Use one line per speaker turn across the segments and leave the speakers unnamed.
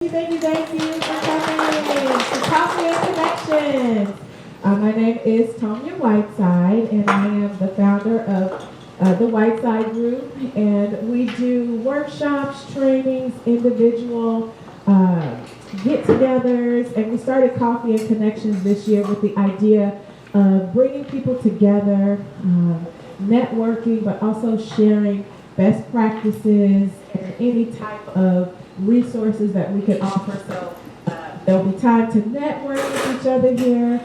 Thank you for coming to Coffee and Connections. My name is Tonya Whiteside, and I am the founder of the Whiteside Group, and we do workshops, trainings, individual get-togethers, and we started Coffee and Connections this year with the idea of bringing people together, networking, but also sharing best practices and any type of resources that we can offer. So there'll be time to network with each other here,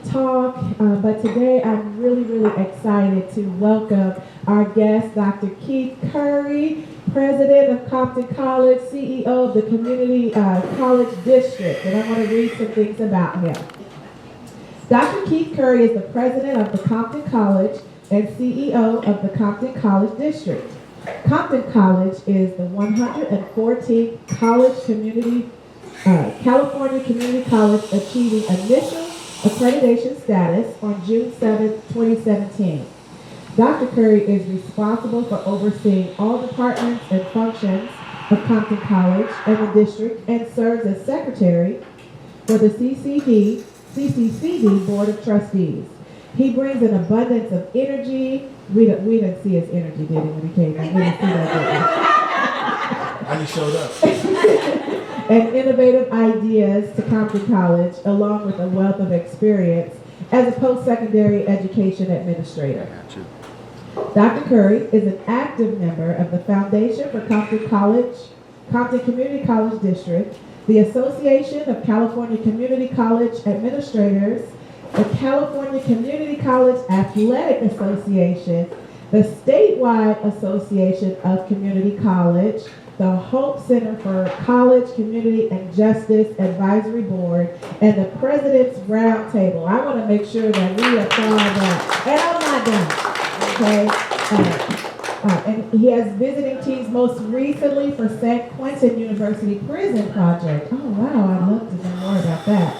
talk, but today I'm really excited to welcome our guest, Dr. Keith Curry, President of Compton College, CEO of the Community College District, and I want to read some things about him. Dr. Keith Curry is the President of the Compton College and CEO of the Compton College District. Compton College is the 114th California Community College achieving initial accreditation status on June 7, 2017. Dr. Curry is responsible for overseeing all departments and functions of Compton College and the district and serves as secretary for the CCCD Board of Trustees. He brings an abundance of energy. We didn't see his energy, did he, when he came in? We didn't see that,
I just showed up.
and innovative ideas to Compton College, along with a wealth of experience as a post-secondary education administrator. Dr. Curry is an active member of the Foundation for Compton Community College District, the Association of California Community College Administrators, the California Community College Athletic Association, the Statewide Association of Community College, the Hope Center for College, Community, and Justice Advisory Board, and the President's Roundtable. I want to make sure that we applaud that. And I'm not done, okay? And he has visiting teams most recently for San Quentin University Prison Project. Oh, wow, I'd love to know more about that.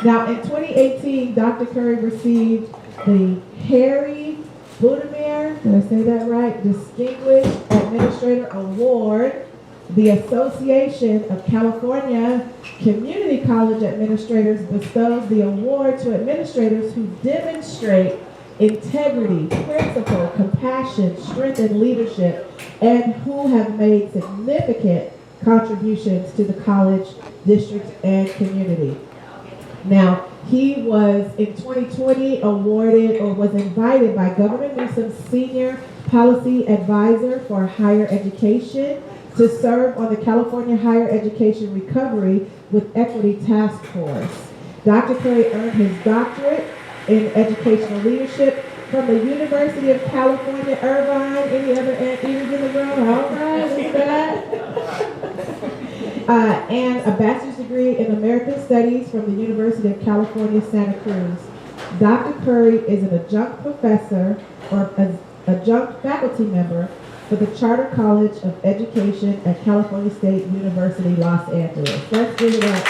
Now, in 2018, Dr. Curry received the Harry Budimir, did I say that right? Distinguished Administrator Award. The Association of California Community College Administrators bestows the award to administrators who demonstrate integrity, principle, compassion, strength, and leadership, and who have made significant contributions to the college, district, and community. Now, he was in 2020 awarded or was invited by Governor Newsom's Senior Policy Advisor for Higher Education to serve on the California Higher Education Recovery with Equity Task Force. Dr. Curry earned his doctorate in educational leadership from the University of California, Irvine. Any other eaters in the room? All right, look at that. And a bachelor's degree in American Studies from the University of California, Santa Cruz. Dr. Curry is an adjunct professor or adjunct faculty member for the Charter College of Education at California State University, Los Angeles. Let's give it up.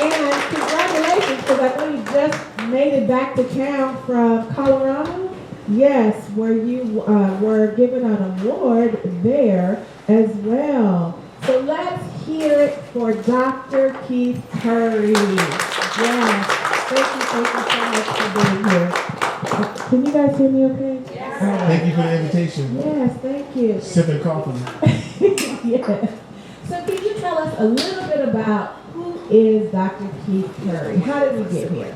And congratulations, because I know you just made it back to town from Colorado. Yes, where you were given an award there as well. So let's hear it for Dr. Keith Curry. Yes, thank you so much for being here. Can you guys hear me okay?
Yes. Right. Thank you for the invitation.
Yes, thank you.
Sipping coffee.
Yes. So can you tell us a little bit about who is Dr. Keith Curry? How did we get here?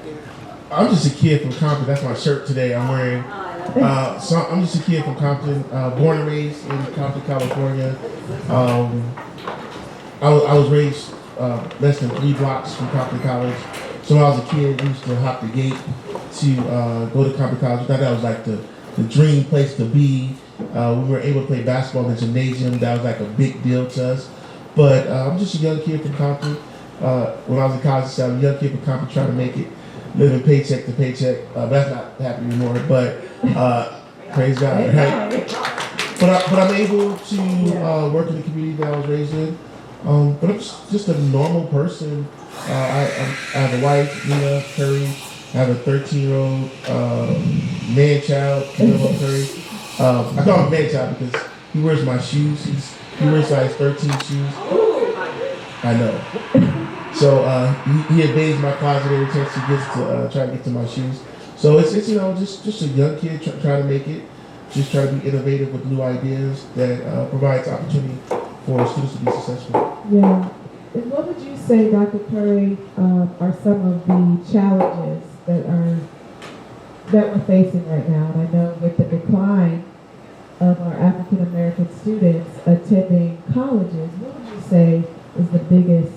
I'm just a kid from Compton. That's my shirt today I'm wearing. So I'm just a kid from Compton, born and raised in Compton, California. I was raised less than 3 blocks from Compton College. So when I was a kid, we used to hop the gate to go to Compton College. We thought that was like the dream place to be. We were able to play basketball in the gymnasium. That was like a big deal to us. But I'm just a young kid from Compton. When I was in college, I was a young kid from Compton trying to make it, living paycheck to paycheck. But that's not happening anymore. But praise God, right? But I'm able to work in the community that I was raised in. But I'm just a normal person. I have a wife, Nina Curry. I have a 13-year-old man-child, Camilla Curry. I call him man-child because he wears my shoes. He's He wears size 13 shoes. I know. So he invades my closet every chance he gets to try to get to my shoes. So it's just a young kid trying to make it, just trying to be innovative with new ideas that provides opportunity for students to be successful.
Yeah. And what would you say, Dr. Curry, are some of the challenges that we're facing right now? And I know with the decline of our African American students attending colleges, what would you say is the biggest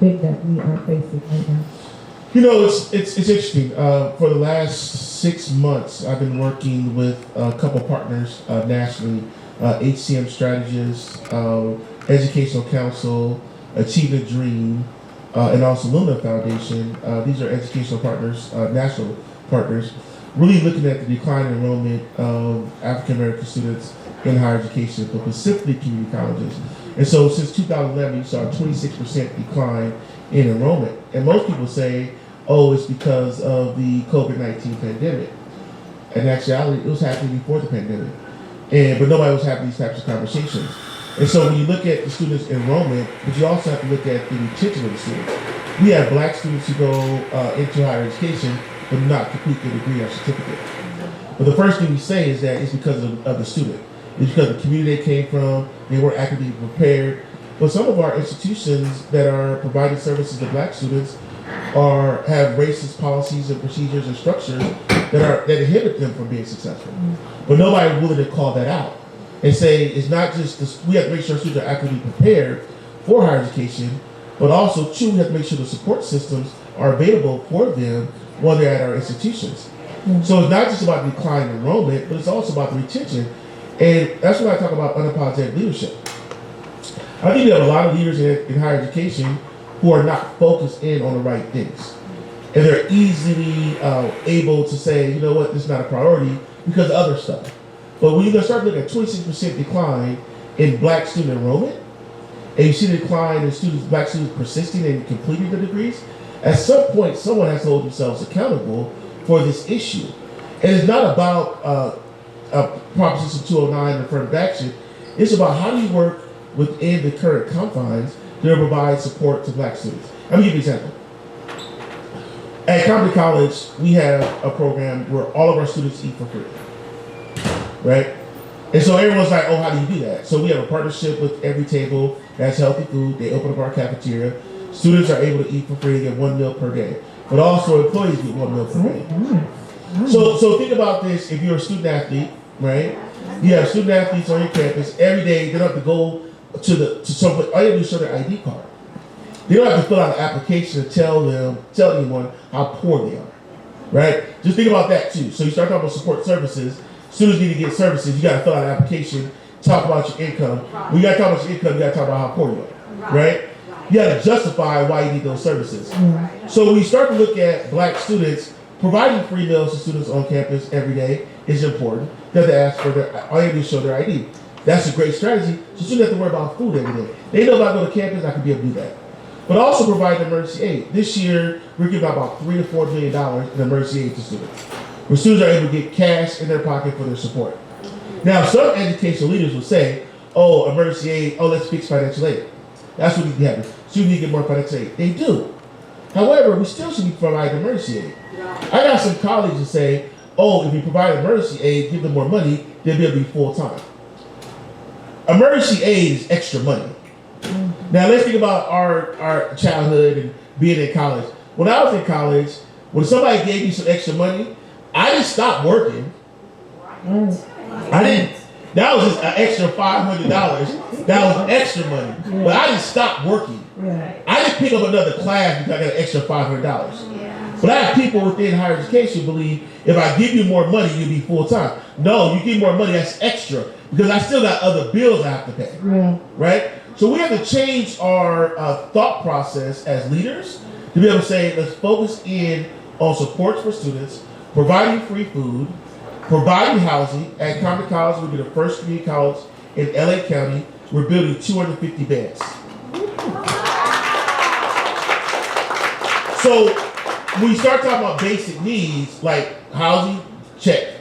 thing that we are facing right now?
It's interesting. For the last 6 months, I've been working with a couple partners nationally, HCM strategists, Educational Council, Achieve the Dream, and also Luna Foundation. These are educational partners, national partners, really looking at the decline in enrollment of African American students in higher education, but specifically community colleges. And so since 2011, you saw a 26% decline in enrollment. And most people say, oh, it's because of the COVID-19 pandemic. In actuality, it was happening before the pandemic. But nobody was having these types of conversations. And so when you look at the students' enrollment, but you also have to look at the retention of the students. We have black students who go into higher education but do not complete their degree or certificate. But the first thing we say is that it's because of the student. It's because of the community they came from, they weren't academically prepared. But some of our institutions that are providing services to black students have racist policies and procedures and structures that inhibit them from being successful. But nobody's willing to call that out and say it's not just we have to make sure students are academically prepared for higher education, but also too we have to make sure the support systems are available for them while they're at our institutions. So it's not just about decline in enrollment, but it's also about the retention. And that's when I talk about unapologetic leadership. I think we have a lot of leaders in higher education who are not focused in on the right things. And they're easily able to say, you know what, this is not a priority because of other stuff. But when you start looking at 26% decline in black student enrollment, and you see the decline in black students persisting and completing the degrees, at some point someone has to hold themselves accountable for this issue. And it's not about Proposition 209 and affirmative action. It's about how do you work within the current confines to provide support to black students. Let me give you an example. At Compton College, we have a program where all of our students eat for free, right? And so everyone's like, oh, how do you do that? So we have a partnership with Every Table that's healthy food. They open up our cafeteria. Students are able to eat for free, get 1 meal per day. But also employees get 1 meal per day. So think about this. If you're a student athlete, right? You have student athletes on your campus. Every day they don't have to go to someone. All you have to do is show their ID card. They don't have to fill out an application to tell anyone how poor they are, right? Just think about that too. So you start talking about support services. Students need to get services. You got to fill out an application. Talk about your income. When you got to talk about your income, you got to talk about how poor you are, right? You got to justify why you need those services. So when you start to look at black students, providing free meals to students on campus every day is important. They have to ask for all you have to do is show their ID. That's a great strategy. So students have to worry about food every day. They know if I go to campus, I can be able to do that. But also provide emergency aid. This year, we're giving out about $3 to $4 billion in emergency aid to students, where students are able to get cash in their pocket for their support. Now, some educational leaders will say, oh, emergency aid, oh, let's fix financial aid. That's what needs to be happening. Students need to get more financial aid. They do. However, we still should be providing emergency aid. I got some colleagues who say, oh, if we provide emergency aid, give them more money, they'll be able to be full-time. Emergency aid is extra money. Now let's think about our childhood and being in college. When I was in college, when somebody gave me some extra money, I didn't stop working. I didn't. That was just an extra $500. That was extra money. But I didn't stop working. I didn't pick up another class because I got an extra $500. But I have people within higher education believe if I give you more money, you'll be full-time. No, you give more money, that's extra. Because I still got other bills I have to pay. Right? So we have to change our thought process as leaders to be able to say, let's focus in on supports for students, providing free food, providing housing. At Compton College, we'll be the first community college in LA County. We're building 250 beds. So when you start talking about basic needs like housing, check.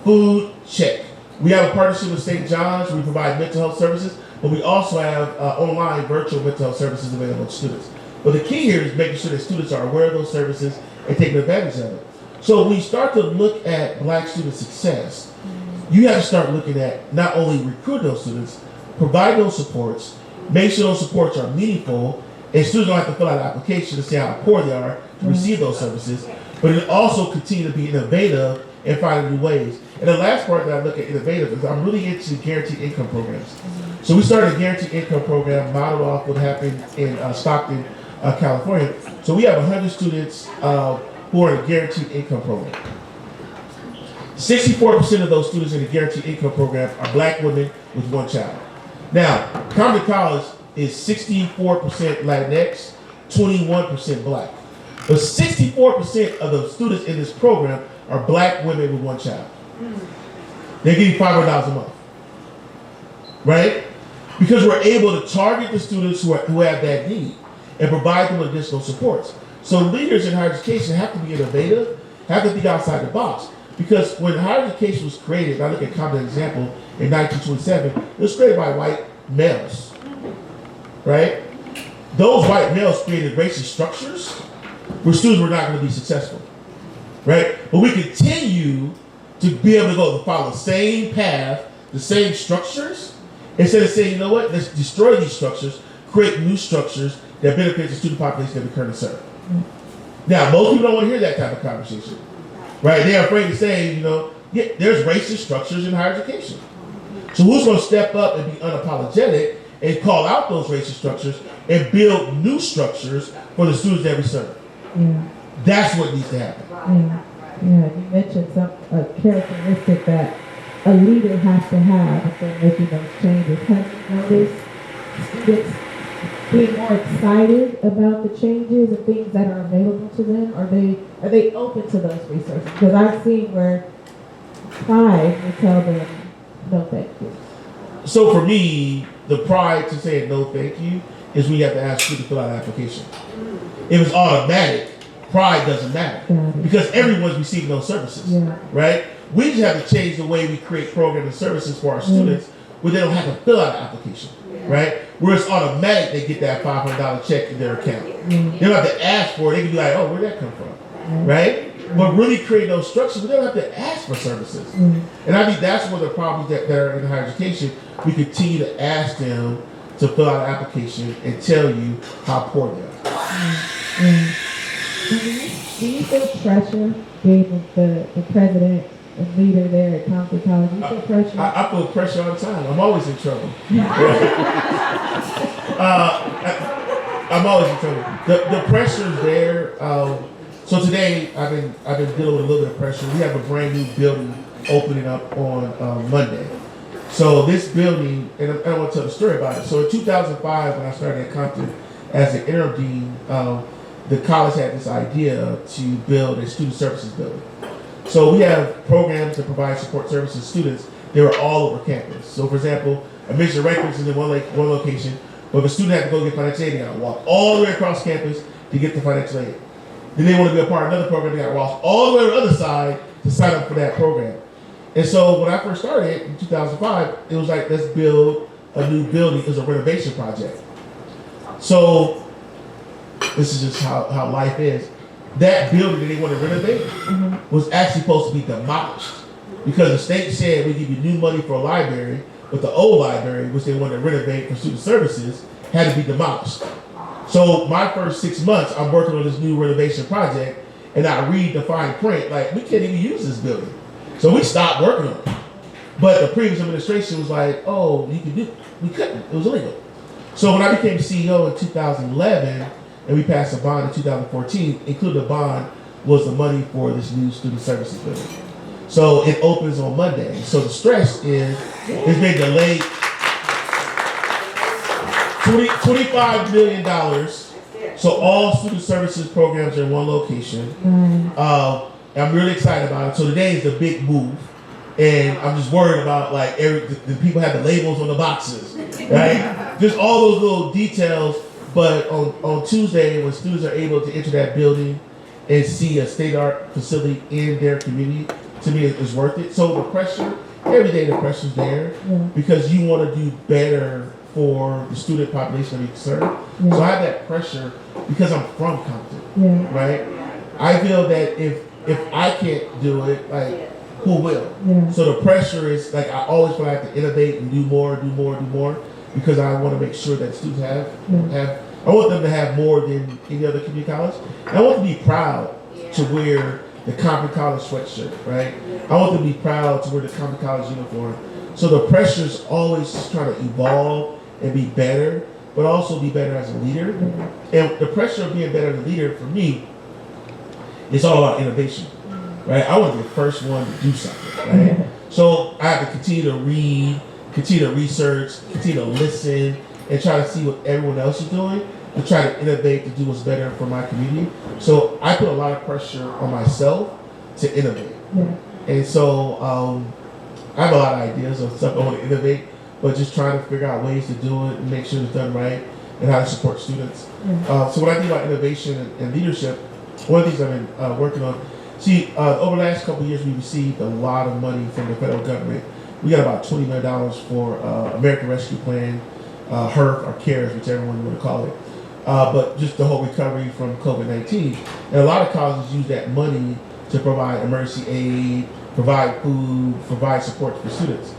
Food, check. We have a partnership with St. John's. We provide mental health services. but we also have online virtual mental health services available to students. But the key here is making sure that students are aware of those services and taking advantage of it. So when you start to look at Black student success, you have to start looking at not only recruiting those students, provide those supports, make sure those supports are meaningful, and students don't have to fill out an application to say how poor they are to receive those services, but it also continue to be innovative and find new ways. And the last part that I look at innovative is I'm really into guaranteed income programs. So we started a guaranteed income program modeled off what happened in Stockton, California. So we have 100 students who are in a guaranteed income program. 64% of those students in the guaranteed income program are Black women with one child. Now, Compton College is 64% Latinx, 21% Black. But 64% of the students in this program are Black women with one child. They're getting $500 a month, right? Because we're able to target the students who have that need and provide them with additional supports. So leaders in higher education have to be innovative, have to think outside the box. Because when higher education was created, I look at Compton example, in 1927, it was created by white males, right? Those white males created racist structures where students were not going to be successful, right? But we continue to be able to go to follow the same path, the same structures, instead of saying, you know what, let's destroy these structures, create new structures that benefit the student population that we currently serve. Now, most people don't want to hear that type of conversation, right? They're afraid to say, you know, yeah, there's racist structures in higher education. So who's going to step up and be unapologetic and call out those racist structures and build new structures for the students that we serve?
Yeah.
That's what needs to happen.
Yeah, you mentioned a characteristic that a leader has to have if they're making those changes. Have you noticed students being more excited about the changes and things that are available to them? Are they open to those resources? Because I've seen where pride will tell them, no thank you.
So for me, the pride to say no thank you is when you have to ask you to fill out an application. If it's automatic, pride doesn't matter because everyone's receiving those services, right? We just have to change the way we create programs and services for our students where they don't have to fill out an application, right? Where it's automatic, they get that $500 check in their account. They don't have to ask for it. They can be like, oh, where'd that come from, right? But really create those structures, we don't have to ask for services. And I think that's one of the problems that are in higher education. We continue to ask them to fill out an application and tell you how poor they are.
Do you feel pressure being the president and leader there at Compton College? Do you feel pressure?
I feel pressure all the time. I'm always in trouble. I'm always in trouble. The pressure's there. So today I've been dealing with a little bit of pressure. We have a brand new building opening up on Monday. So this building, and I want to tell the story about it. So in 2005, when I started at Compton as an interim dean, the college had this idea to build a student services building. So we have programs that provide support services to students. They were all over campus. So for example, admission records is in one location, but if a student had to go get financial aid, they got to walk all the way across campus to get the financial aid. Then they want to be a part of another program, they got to walk all the way to the other side to sign up for that program. And so when I first started in 2005, it was like, let's build a new building. It was a renovation project. So this is just how life is. That building that they want to renovate was actually supposed to be demolished because the state said we give you new money for a library, but the old library, which they wanted to renovate for student services, had to be demolished. So my first 6 months, I'm working on this new renovation project, and I read the fine print, like, we can't even use this building. So we stopped working on it. But the previous administration was like, oh, you can do it. We couldn't. It was illegal. So when I became CEO in 2011, and we passed a bond in 2014, including the bond was the money for this new student services building. So it opens on Monday. So the stress is, it's been delayed $25 million. So all student services programs are in one location. I'm really excited about it. So today is the big move. And I'm just worried about like the people have the labels on the boxes, right? Just all those little details. But on Tuesday, when students are able to enter that building and see a state-of-the-art facility in their community, to me, it's worth it. So the pressure, every day the pressure's there because you want to do better for the student population that we serve.
Yeah.
So I have that pressure because I'm from Compton,
Yeah.
right? I feel that if I can't do it, like, who will?
Yeah.
So the pressure is like I always feel I have to innovate and do more, because I want to make sure that students have. I want them to have more than any other community college. And I want them to be proud to wear the Compton College sweatshirt, right? I want them to be proud to wear the Compton College uniform. So the pressure is always just trying to evolve and be better, but also be better as a leader. And the pressure of being better as a leader for me is all about innovation, right? I want to be the first one to do something, right? So I have to continue to read, continue to research, continue to listen, and try to see what everyone else is doing to try to innovate to do what's better for my community. So I put a lot of pressure on myself to innovate.
Yeah.
And so I have a lot of ideas of stuff I want to innovate, but just trying to figure out ways to do it and make sure it's done right and how to support students.
Yeah.
So when I think about innovation and leadership, one of the things I've been working on, over the last couple of years, we received a lot of money from the federal government. We got about $20 million for American Rescue Plan, HERF, or CARES, whichever one you want to call it. But just the whole recovery from COVID-19. And a lot of colleges use that money to provide emergency aid, provide food, provide support for students.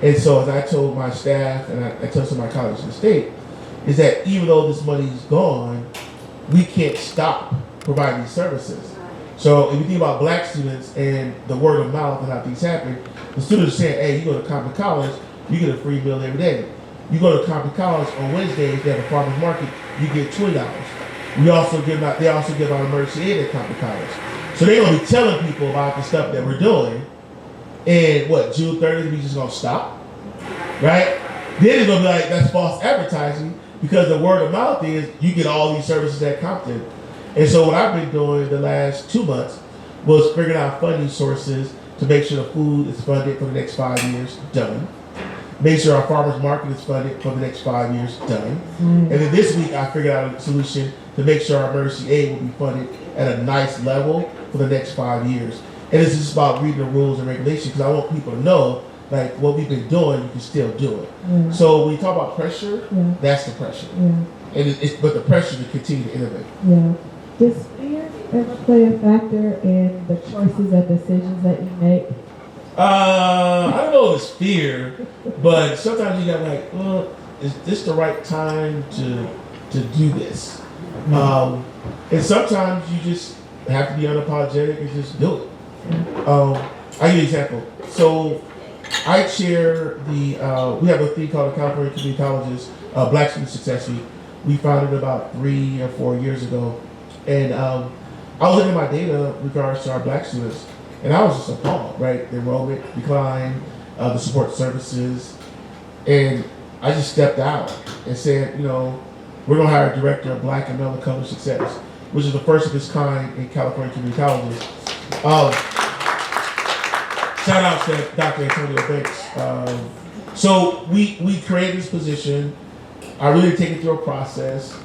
And so as I told my staff, and I tell some of my colleagues in the state, is that even though this money's gone, we can't stop providing these services. So if you think about black students and the word of mouth and how things happen, the students are saying, hey, you go to Compton College, you get a free meal every day. You go to Compton College on Wednesdays, they have a farmer's market, you get $20. They also give out emergency aid at Compton College. So they're gonna be telling people about the stuff that we're doing. And what, June 30th, we just gonna stop? Right? Then it's gonna be like, that's false advertising, because the word of mouth is you get all these services at Compton. And so what I've been doing the last 2 months was figuring out funding sources to make sure the food is funded for the next 5 years, done. Make sure our farmers market is funded for the next 5 years, done. And then this week I figured out a solution to make sure our emergency aid will be funded at a nice level for the next 5 years. And it's just about reading the rules and regulations, because I want people to know, like, what we've been doing, you can still do it. So when you talk about pressure, that's the pressure. And but the pressure to continue to innovate.
Yeah. Does fear ever play a factor in the choices and decisions that you make?
I don't know if it's fear, but sometimes you got like, well, is this the right time to do this? And sometimes you just have to be unapologetic and just do it. I'll give you an example. So I chair we have a thing called the California Community Colleges Black Student Success Week. We founded it about 3 or 4 years ago. And I was looking at my data in regards to our black students, and I was just appalled, right? The enrollment decline, the support services. And I just stepped out and said, we're going to hire a director of Black and Melon Color Success, which is the first of its kind in California community colleges. Shout out to Dr. Antonio Banks. So we created this position. I really take it through a process.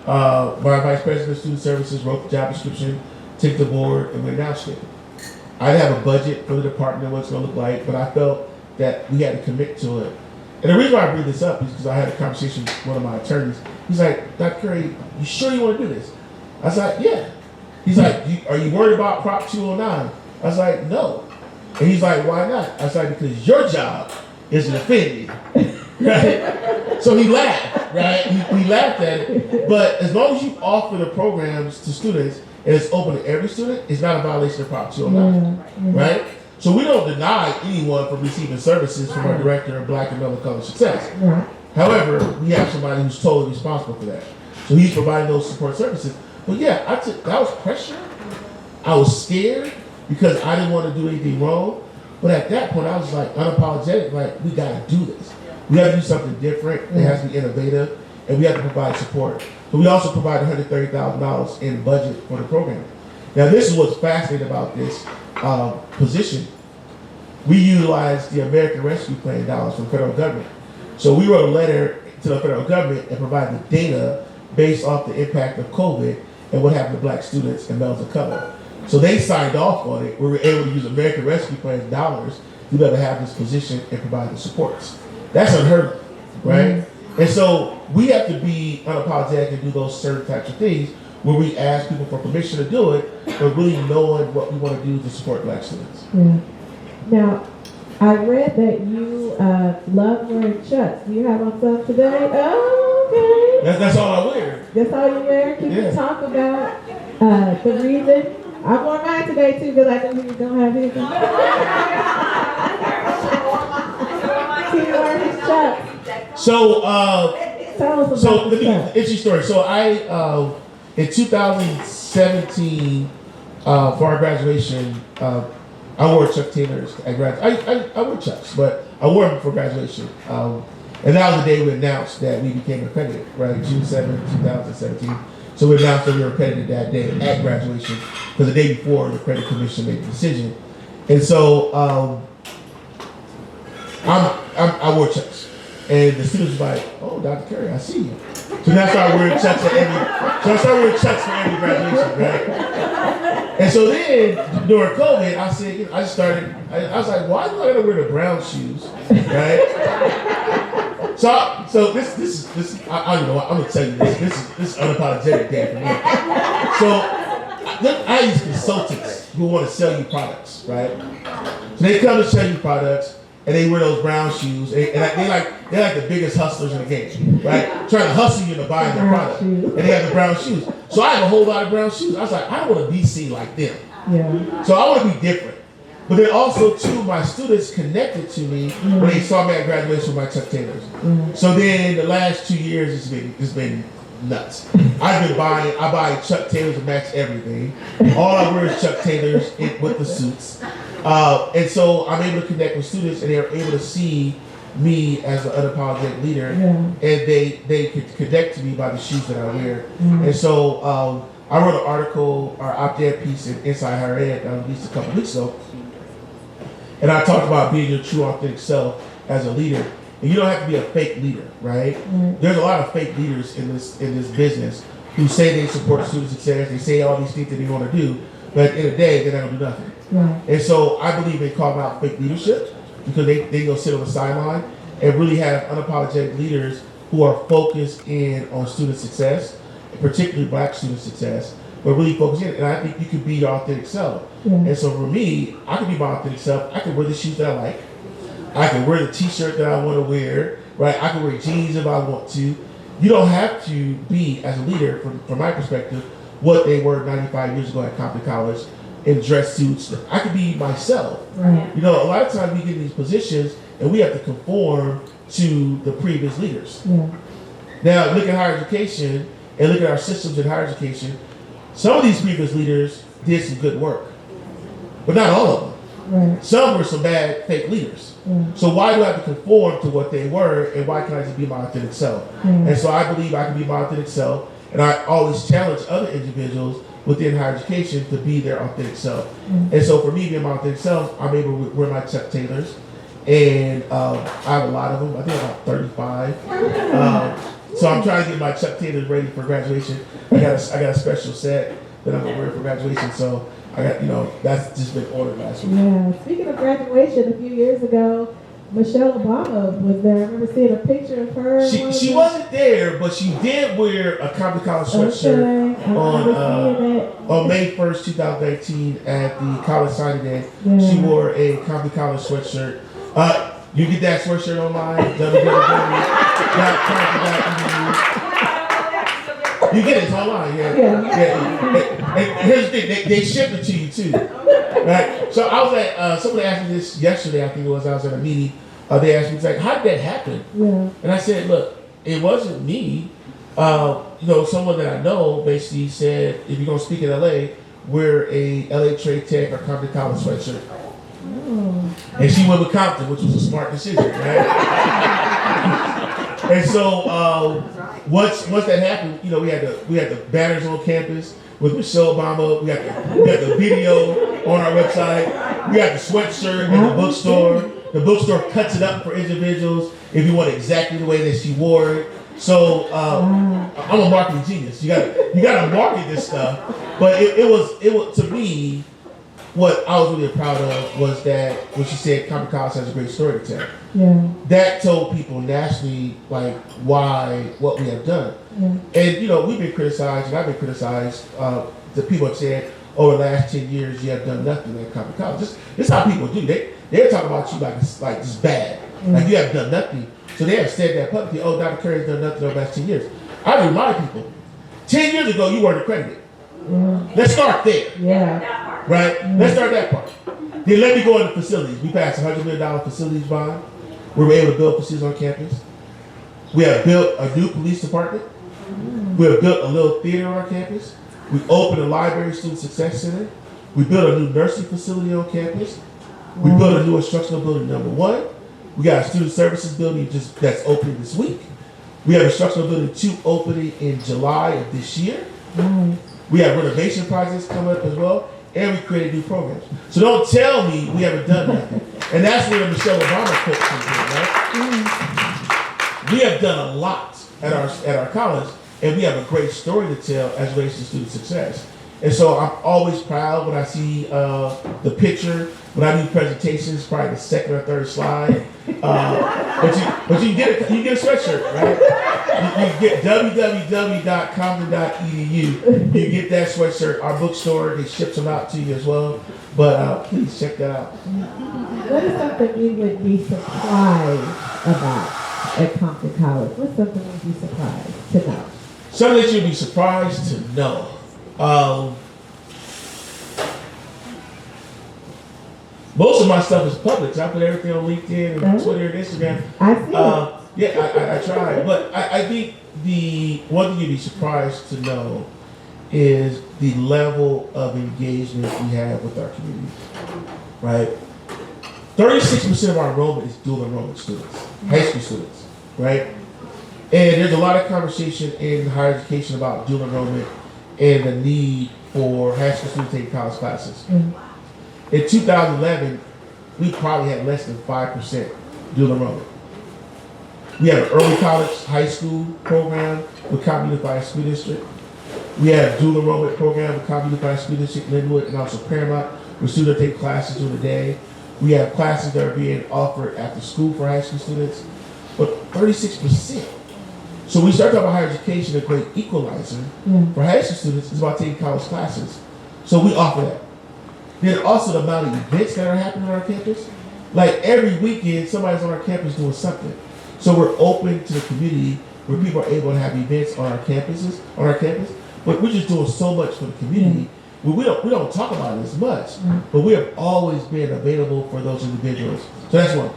My vice president of student services wrote the job description, took the board, and we announced it. I didn't have a budget for the department and what it's going to look like, but I felt that we had to commit to it. And the reason why I bring this up is because I had a conversation with one of my attorneys. He's like, Dr. Curry, you sure you want to do this? I was like, yeah. He's like, are you worried about Prop 209? I was like, no. And he's like, why not? I was like, because your job is to defend me. Right? So he laughed, right? He laughed at it. But as long as you offer the programs to students and it's open to every student, it's not a violation of Prop 209, right? So we don't deny anyone from receiving services from our director of Black and Melon Color Success. However, we have somebody who's totally responsible for that. So he's providing those support services. But yeah, that was pressure. I was scared because I didn't want to do anything wrong. But at that point, I was like unapologetic, like, we got to do this. We have to do something different. It has to be innovative, and we have to provide support. But we also provide $130,000 in budget for the program. Now, this is what's fascinating about this position. We utilize the American Rescue Plan dollars from the federal government. So we wrote a letter to the federal government and provided data based off the impact of COVID and what happened to black students and males of color. So they signed off on it. We were able to use American Rescue Plan dollars to be able to have this position and provide the supports. That's unheard of, right? And so we have to be unapologetic and do those certain types of things where we ask people for permission to do it, but really knowing what we want to do to support Black students.
Yeah. Now, I read that you love wearing Chucks. Do you have on some today? Oh, okay.
That's all I wear.
That's all you wear? Can you talk about the reason? I wore mine today too because I knew he was going to have his. He wore his Chucks.
So,
tell us
so
about the Chucks.
interesting story. So in 2017, for our graduation, I wore Chuck Taylors at graduation. I wore Chucks, but I wore them for graduation. And that was the day we announced that we became accredited, right? June 7, 2017. So we announced that we were accredited that day at graduation, because the day before the credit commission made the decision. And so I wore Chucks, and the students were like, "Oh, Dr. Curry, I see you." So now I started wearing Chucks for every graduation, right? And so then during COVID, I said, I was like, why do I gotta wear the brown shoes, right? So this I don't know. I'm gonna tell you this. This is unapologetic day for me. So I use consultants who want to sell you products, right? So they come to sell you products, and they wear those brown shoes, and they're like the biggest hustlers in the game, right? Trying to hustle you into buying their product, and they have the brown shoes. So I have a whole lot of brown shoes. I was like, I don't want to be seen like them.
Yeah.
So I want to be different. But then also too, my students connected to me when they saw me at graduation with my Chuck Taylors. So then the last 2 years, it's been nuts. I buy Chuck Taylors to match everything. All I wear is Chuck Taylors with the suits. And so I'm able to connect with students, and they're able to see me as an unapologetic leader, and they could connect to me by the shoes that I wear. And so I wrote an article, or op-ed piece in Inside Higher Ed that was released a couple weeks ago, and I talked about being your true authentic self as a leader. And you don't have to be a fake leader, right? There's a lot of fake leaders in this business who say they support student success, they say all these things that they want to do, but at the end of the day, they're not going to do nothing. And so I believe in calling out fake leadership, because they go sit on the sideline and really have unapologetic leaders who are focused in on student success, particularly Black student success, but really focus in. And I think you can be your authentic self. And so for me, I can be my authentic self. I can wear the shoes that I like. I can wear the t-shirt that I want to wear, right? I can wear jeans if I want to. You don't have to be, as a leader, from my perspective, what they were 95 years ago at Compton College in dress suits. I can be myself. You know, a lot of times we get in these positions and we have to conform to the previous leaders. Now, look at higher education and look at our systems in higher education. Some of these previous leaders did some good work, but not all of them. Some were some bad fake leaders. So why do I have to conform to what they were, and why can't I just be my authentic self? And so I believe I can be my authentic self, and I always challenge other individuals within higher education to be their authentic self. And so for me, being my authentic self, I'm able to wear my Chuck Taylors, and I have a lot of them. I think about 35. So I'm trying to get my Chuck Taylors ready for graduation. I got a special set that I'm gonna wear for graduation. So I got, that's just been ordered last week.
Speaking of graduation, a few years ago, Michelle Obama was there. I remember seeing a picture of her.
She wasn't there, but she did wear a Compton College sweatshirt on May 1st, 2019 at the college signing day. She wore a Compton College sweatshirt. You get that sweatshirt online, www.compton.edu. You get it, it's online, And here's the thing, they ship it to you too, right? So I was at, somebody asked me this yesterday, I think it was, I was at a meeting. They asked me, it's like, how did that happen? And I said, look, it wasn't me. Someone that I know basically said, if you're going to speak in LA, wear a LA Trade Tech or Compton College sweatshirt. And she went with Compton, which was a smart decision, right? And so once that happened, we had the banners on campus with Michelle Obama. We got the video on our website. We got the sweatshirt in the bookstore. The bookstore cuts it up for individuals if you want exactly the way that she wore it. So I'm a marketing genius. You gotta market this stuff. But it was to me, what I was really proud of was that when she said Compton College has a great story to tell.
Yeah.
That told people nationally like what we have done.
Yeah.
And you know, we've been criticized, and I've been criticized. The people have said over the last 10 years you have done nothing at Compton College. This is how people do. They're talking about you like it's bad, like you have done nothing. So they have said that publicly. Oh, Dr. Curry's done nothing over the last 10 years. I remind people, 10 years ago you weren't accredited.
Yeah.
Let's start there.
Yeah.
Right? Let's start that part. Then let me go into facilities. We passed a $100 million facilities bond. We were able to build facilities on campus. We have built a new police department. We have built a little theater on our campus. We opened a library student success center. We built a new nursing facility on campus. We built a new instructional building, number 1. We got a student services building that's opening this week. We have instructional building 2 opening in July of this year. We have renovation projects coming up as well, and we created new programs. So don't tell me we haven't done nothing. And that's where the Michelle Obama quote comes in, right? We have done a lot at our college, and we have a great story to tell as relates to student success. And so I'm always proud when I see the picture, when I do presentations, probably the second or third slide. But you get a sweatshirt, right? You get www.compton.edu. You get that sweatshirt. Our bookstore, they ship them out to you as well. But please check that out.
What is something you would be surprised about at Compton College? What's something you'd be surprised to know?
Something that you'd be surprised to know. Most of my stuff is public. So I put everything on LinkedIn and Twitter and Instagram.
I see it.
Yeah, I try. But I think the one thing you'd be surprised to know is the level of engagement we have with our community. Right? 36% of our enrollment is dual enrollment students, high school students, right? And there's a lot of conversation in higher education about dual enrollment and the need for high school students taking college classes. In 2011, we probably had less than 5% dual enrollment. We have an early college, high school program with Compton Unified School District. We have a dual enrollment program with Compton Unified School District, Linwood, and also Paramount, where students take classes during the day. We have classes that are being offered after school for high school students, but 36%. So when we start talking about higher education, a great equalizer for high school students is about taking college classes. So we offer that. Then also the amount of events that are happening on our campus. Like every weekend, somebody's on our campus doing something. So we're open to the community where people are able to have events on our campus. But we're just doing so much for the community. Well, we don't talk about it as much, but we have always been available for those individuals. So that's one.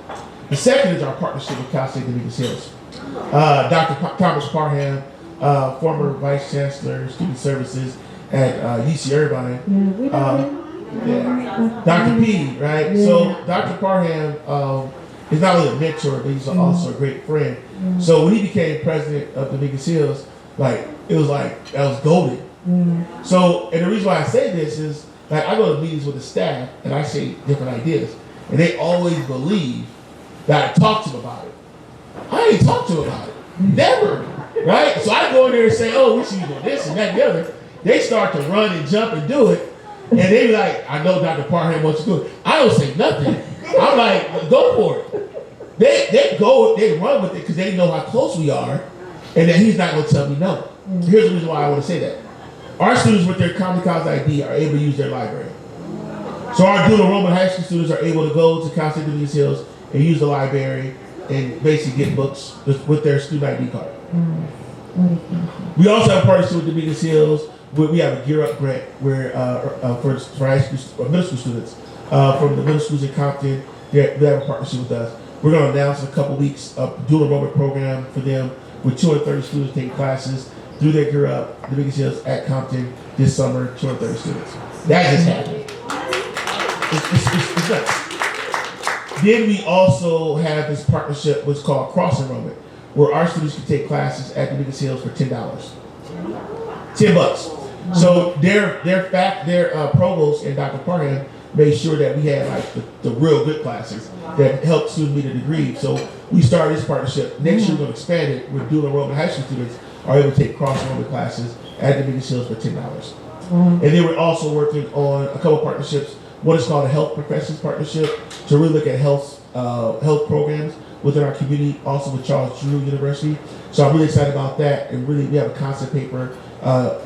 The second is our partnership with Cal State Dominguez Hills. Dr. Thomas Parham, former Vice Chancellor, Student Services at UC Irvine. Dr. P, right? So Dr. Parham is not only a mentor, but he's also a great friend. So when he became president of Dominguez Hills, it was golden. So, and the reason why I say this is, I go to meetings with the staff and I say different ideas, and they always believe that I talk to them about it. I ain't talked to them about it. Never. Right? So I go in there and say, oh, we should do this and that and the other. They start to run and jump and do it. And they be like, I know Dr. Parham wants to do it. I don't say nothing. I'm like, go for it. They run with it because they know how close we are and that he's not going to tell me no. Here's the reason why I want to say that. Our students with their Compton College ID are able to use their library. So our dual enrollment high school students are able to go to Cal State Dominguez Hills and use the library and basically get books with their student ID card. We also have a partnership with Dominguez Hills. We have a Gear Up grant where for high school, middle school students from the middle schools in Compton. They have a partnership with us. We're going to announce in a couple weeks a dual enrollment program for them with 230 students taking classes through their Gear Up Dominguez Hills at Compton this summer. 230 students. That just happened. It's nuts. Then we also have this partnership, what's called cross enrollment, where our students can take classes at Dominguez Hills for $10. $10. So their provost and Dr. Parham made sure that we had the real good classes that helped students meet a degree. So we started this partnership. Next year we're going to expand it where dual enrollment high school students are able to take cross enrollment classes at Dominguez Hills for $10. And then we're also working on a couple partnerships what is called a health professions partnership to really look at health programs within our community, also with Charles Drew University. So I'm really excited about that, and really we have a concept paper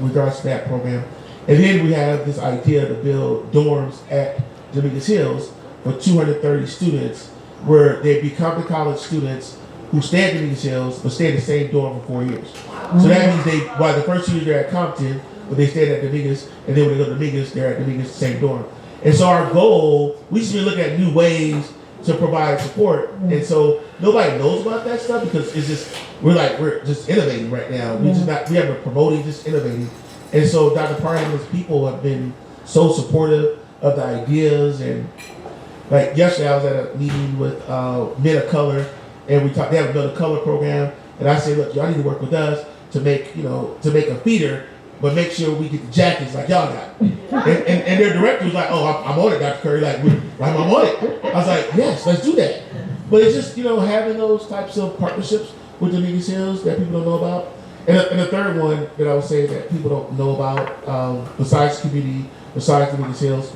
regards to that program. And then we have this idea to build dorms at Dominguez Hills for 230 students, where they become the college students who stay at Dominguez Hills but stay in the same dorm for 4 years. So that means while the first 2 years they're at Compton, but they stayed at Dominguez, and then when they go to Dominguez, they're at Dominguez, the same dorm. And so our goal, we should be looking at new ways to provide support. And so nobody knows about that stuff because it's just, we're just innovating right now. We haven't promoting, just innovating. And so Dr. Parham and his people have been so supportive of the ideas. And like yesterday I was at a meeting with men of color, and they have a men of color program. And I said, look, y'all need to work with us to make a feeder, but make sure we get the jackets like y'all got. And their director was like, oh, I'm on it, Dr. Curry. Like, I'm on it. I was like, yes, let's do that. But it's just, having those types of partnerships with the Dominguez Hills that people don't know about. And the third one that I would say that people don't know about, besides community, besides the Dominguez Hills,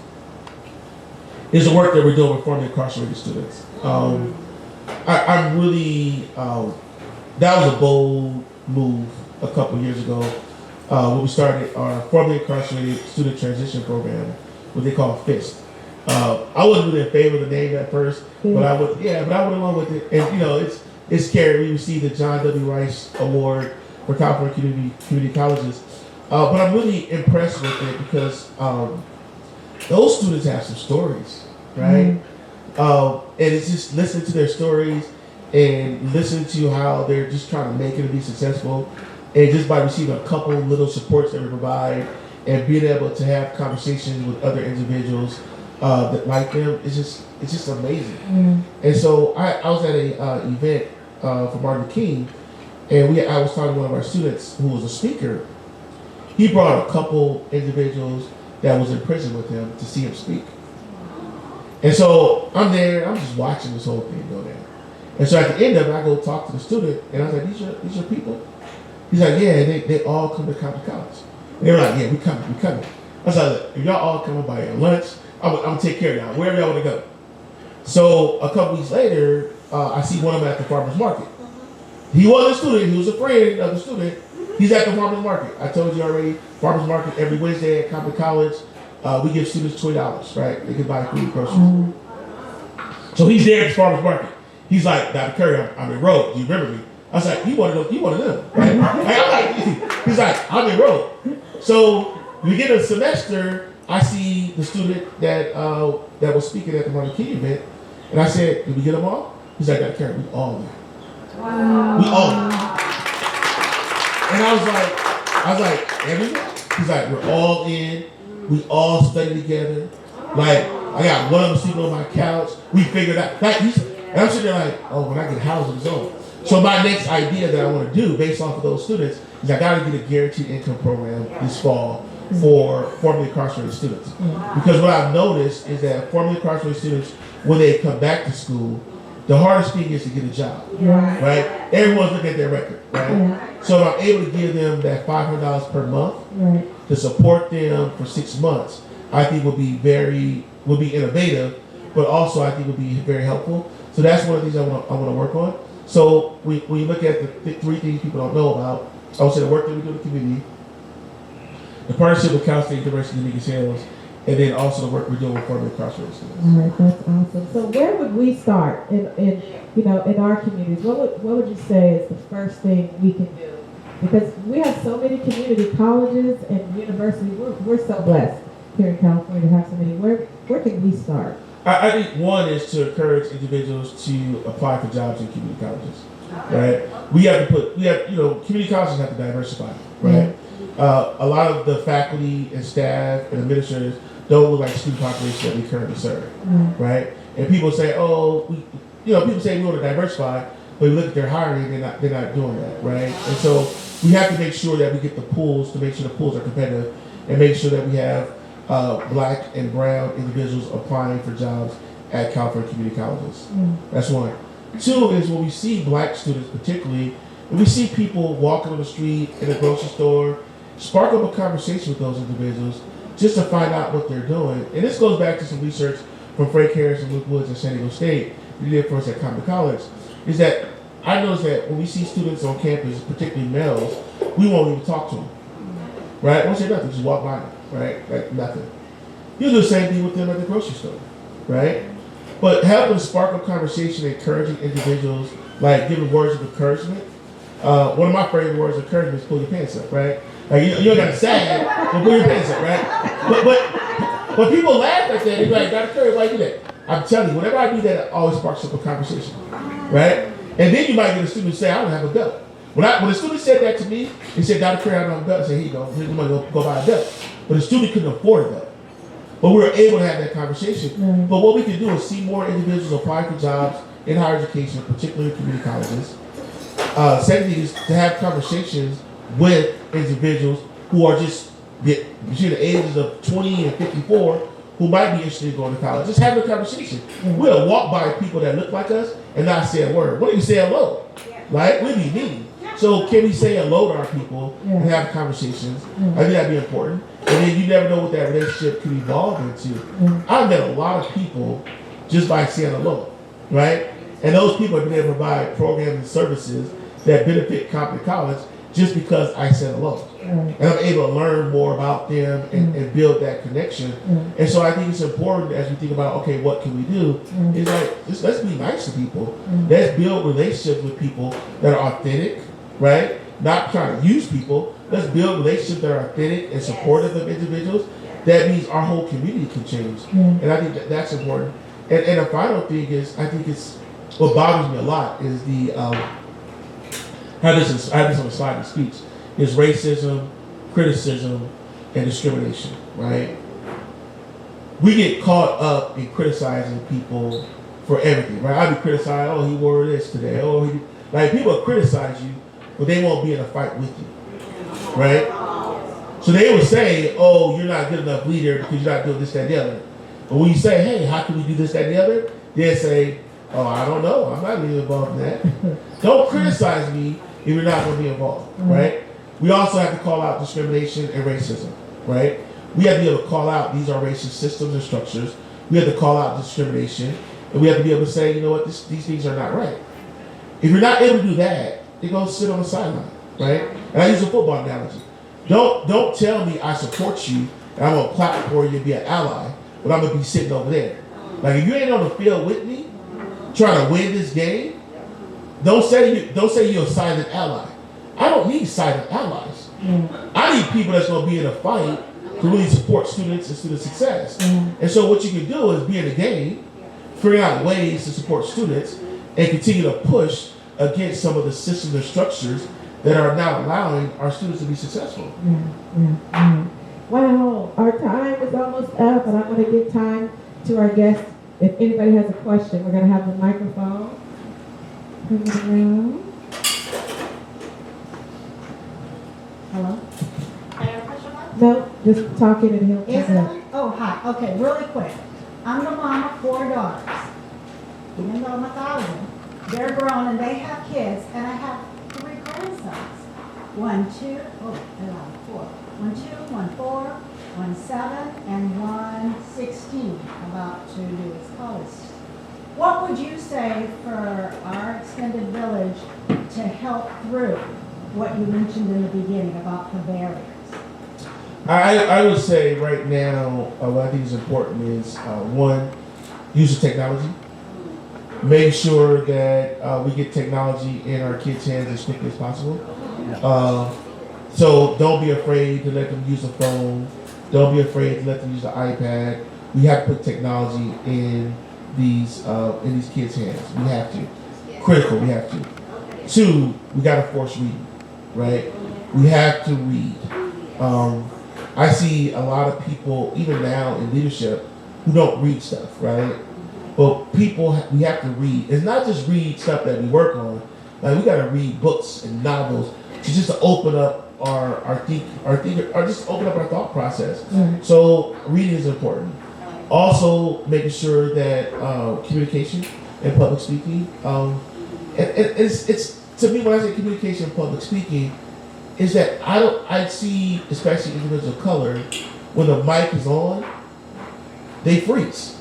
is the work that we're doing with formerly incarcerated students. I'm really, that was a bold move a couple years ago. When we started our formerly incarcerated student transition program, what they call FIST. I wasn't really in favor of the name at first, but I went along with it. And it's scary. We received the John W. Rice Award for California community colleges, but I'm really impressed with it because those students have some stories, right? And it's just listening to their stories and listening to how they're just trying to make it and be successful. And just by receiving a couple little supports that we provide and being able to have conversations with other individuals that like them, it's just amazing. And so I was at a event for Martin Luther King, and I was talking to one of our students who was a speaker. He brought a couple individuals that was in prison with him to see him speak. And so I'm there, I'm just watching this whole thing go down. And so at the end of it, I go talk to the student, and I was like, these your people? He's like, yeah, they all come to Compton College. And they were like, yeah, we coming. I was like, if y'all all come and buy your lunch, I'm gonna take care of y'all, wherever y'all wanna go. So a couple weeks later, I see one of them at the farmer's market. He wasn't a student, he was a friend of the student. He's at the farmer's market. I told you already, farmer's market every Wednesday at Compton College. We give students $20, right? They can buy food and groceries. So he's there at the farmer's market. He's like, Dr. Curry, I'm in Road. Do you remember me? I was like, you one of them, right? He's like, I'm in Road. So we get a semester, I see the student that was speaking at the Martin King event, and I said, did we get them all? He's like, Dr. Curry, we all there. Wow. We all there. And I was like, everyone? He's like, we're all in. We all study together. Like, I got one of them sleeping on my couch. We figured out. And I'm sitting there like, oh, when I get housed, it's over. So my next idea that I want to do based off of those students is I got to get a guaranteed income program this fall for formerly incarcerated students. Because what I've noticed is that formerly incarcerated students, when they come back to school, the hardest thing is to get a job, right? Everyone's looking at their record, right? So if I'm able to give them that $500 per month to support them for 6 months, I think would be innovative, but also I think would be very helpful. So that's one of the things I want to work on. So when you look at the three things people don't know about, I would say the work that we do in the community, the partnership with Cal State University of Dominguez Hills, and then also the work we're doing with formerly incarcerated students.
All right, that's awesome. So where would we start in our communities? What would you say is the first thing we can do? Because we have so many community colleges and universities. We're so blessed here in California to have so many. Where can we start?
I think one is to encourage individuals to apply for jobs in community colleges, right? Community colleges have to diversify, right? A lot of the faculty and staff and administrators don't look like the student population that we currently serve, right? And people say, people say we want to diversify, but we look at their hiring, they're not doing that, right? And so we have to make sure that we get the pools to make sure the pools are competitive and make sure that we have Black and brown individuals applying for jobs at California community colleges. That's one. Two is when we see Black students particularly, when we see people walking on the street, in a grocery store, spark up a conversation with those individuals just to find out what they're doing. And this goes back to some research from Frank Harris and Luke Woods at San Diego State, who did for us at Compton College, is that I noticed that when we see students on campus, particularly males, we won't even talk to them, right? Won't say nothing, just walk by them, right? Like nothing. You'll do the same thing with them at the grocery store, right? But helping spark a conversation, encouraging individuals, like giving words of encouragement. One of my favorite words of encouragement is pull your pants up, right? Like you don't got to say, but pull your pants up, right? But people laugh at that. They're like, Dr. Curry, why you do that? I'm telling you, whenever I do that, it always sparks up a conversation, right? And then you might get a student say, I don't have a belt. When a student said that to me, he said, Dr. Curry, I don't have a belt. I said, here you go. Here's the money, go buy a belt. But the student couldn't afford a belt. But we were able to have that conversation. Mm-hmm. But what we can do is see more individuals apply for jobs in higher education, particularly community colleges. Second thing is to have conversations with individuals who are just between the ages of 20 and 54 who might be interested in going to college. Just having a conversation. Mm-hmm. We'll walk by people that look like us and not say a word. What do you say hello? Yeah. Right? We'll be mean. So can we say hello to our people and have conversations? I think that'd be important. And then you never know what that relationship could evolve into. I've met a lot of people just by saying hello, right? And those people have been able to provide programs and services that benefit Compton College just because I said hello. And I'm able to learn more about them and build that connection. And so I think it's important as we think about, okay, what can we do? Is like, let's be nice to people. Let's build relationships with people that are authentic, right? Not trying to use people. Let's build relationships that are authentic and supportive of individuals. That means our whole community can change. And I think that's important. And the final thing is, I think it's, what bothers me a lot is the, I have this on the slide in the speech, is racism, criticism, and discrimination, right? We get caught up in criticizing people for everything, right? I'll be criticized, oh, he wore this today, like people will criticize you, but they won't be in a fight with you, right? So they would say, oh, you're not good enough leader because you're not doing this, that, and the other. But when you say, hey, how can we do this, that, and the other? They'll say, oh, I don't know, I'm not really involved in that. Don't criticize me if you're not going to be involved, right? We also have to call out discrimination and racism, right? We have to be able to call out these are racist systems and structures. We have to call out discrimination, and we have to be able to say, you know what, these things are not right. If you're not able to do that, you're going to sit on the sideline, right? And I use a football analogy. Don't tell me I support you and I'm going to clap for you and be an ally, but I'm going to be sitting over there. Like if you ain't on the field with me, trying to win this game, don't say you're a silent ally. I don't need silent allies. I need people that's going to be in a fight to really support students and student success. And so what you can do is be in the game, figure out ways to support students, and continue to push against some of the systems and structures that are not allowing our students to be successful.
Well, our time is almost up, and I'm going to give time to our guests. If anybody has a question, we're going to have the microphone. Bring it around.
Hello? I have a question, Mike?
No, just talking and he'll
Is
come
it?
up.
Oh, hi. Okay, really quick. I'm the mom of 4 daughters. Even though I'm 1,000, they're grown and they have kids, and I have 3 grandsons. 4. 1, 2, 1, 4, 1, 7, and 1, 16, about to do his college. What would you say for our extended village to help through what you mentioned in the beginning about the barriers?
I would say right now, what I think is important is, one, use of technology. Make sure that we get technology in our kids' hands as quickly as possible. So don't be afraid to let them use the phone. Don't be afraid to let them use the iPad. We have to put technology in these kids' hands. We have to. Critical, we have to. 2, we got to force reading, right? We have to read. I see a lot of people, even now in leadership, who don't read stuff, right? But people, we have to read. It's not just read stuff that we work on. Like we got to read books and novels just to open up our just open up our thought process. So reading is important. Also, making sure that communication and public speaking. It's to me when I say communication and public speaking, is that I see especially individuals of color when the mic is on, they freeze.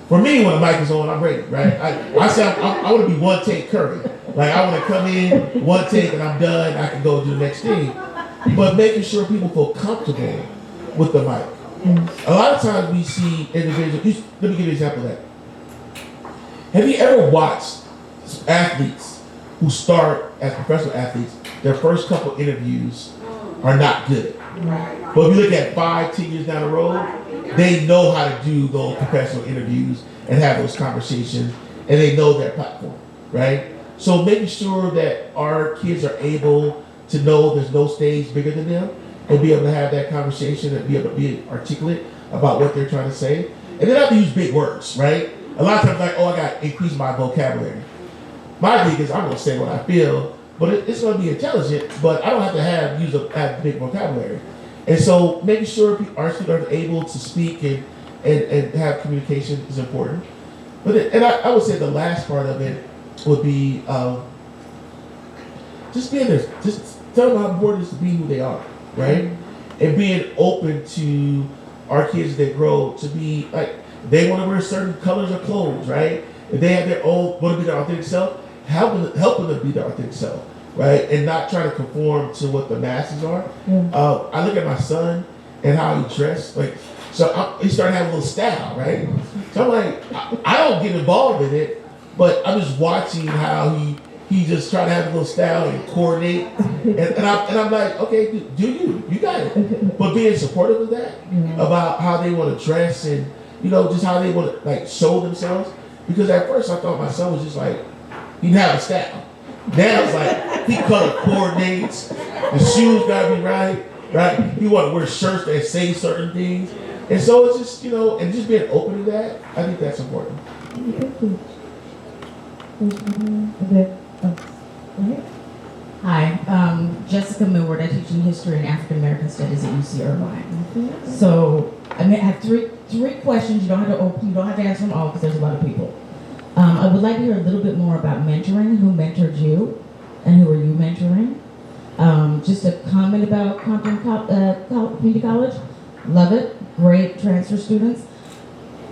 For me, when the mic is on, I'm ready, right? I say I want to be one take Curry. Like, I want to come in, one take, and I'm done. I can go do the next thing. But making sure people feel comfortable with the mic. A lot of times we see individuals, let me give you an example of that. Have you ever watched athletes who start as professional athletes, their first couple interviews are not good? But if you look at 5-10 years down the road, they know how to do those professional interviews and have those conversations, and they know their platform, right? So making sure that our kids are able to know there's no stage bigger than them, and be able to have that conversation and be able to be articulate about what they're trying to say. And they don't have to use big words, right? A lot of times, like, oh, I got to increase my vocabulary. My thing is, I'm going to say what I feel, but it's going to be intelligent, but I don't have to have big vocabulary. And so making sure our students are able to speak and have communication is important. But I would say the last part of it would be just being there, just tell them how important it is to be who they are, right? And being open to our kids as they grow to be like, they want to wear certain colors of clothes, right? If they have their own, want to be their authentic self, helping them be their authentic self, right? And not trying to conform to what the masses are. I look at my son and how he dressed, like, so he started having a little style, right? So I'm like, I don't get involved in it, but I'm just watching how he just try to have a little style and coordinate, and I'm like, okay, do you got it? But being supportive of that, about how they want to dress and just how they want to like show themselves. Because at first I thought my son was just like, he didn't have a style. Now it's like he color coordinates, the shoes gotta be right? He want to wear shirts that say certain things, and so it's just and just being open to that. I think that's important.
Hi, Jessica Millward. I teach in history and African American studies at UC Irvine. So I have three questions. You don't have to answer them all because there's a lot of people. I would like to hear a little bit more about mentoring. Who mentored you, and who are you mentoring? Just a comment about Compton Community College. Love it. Great transfer students.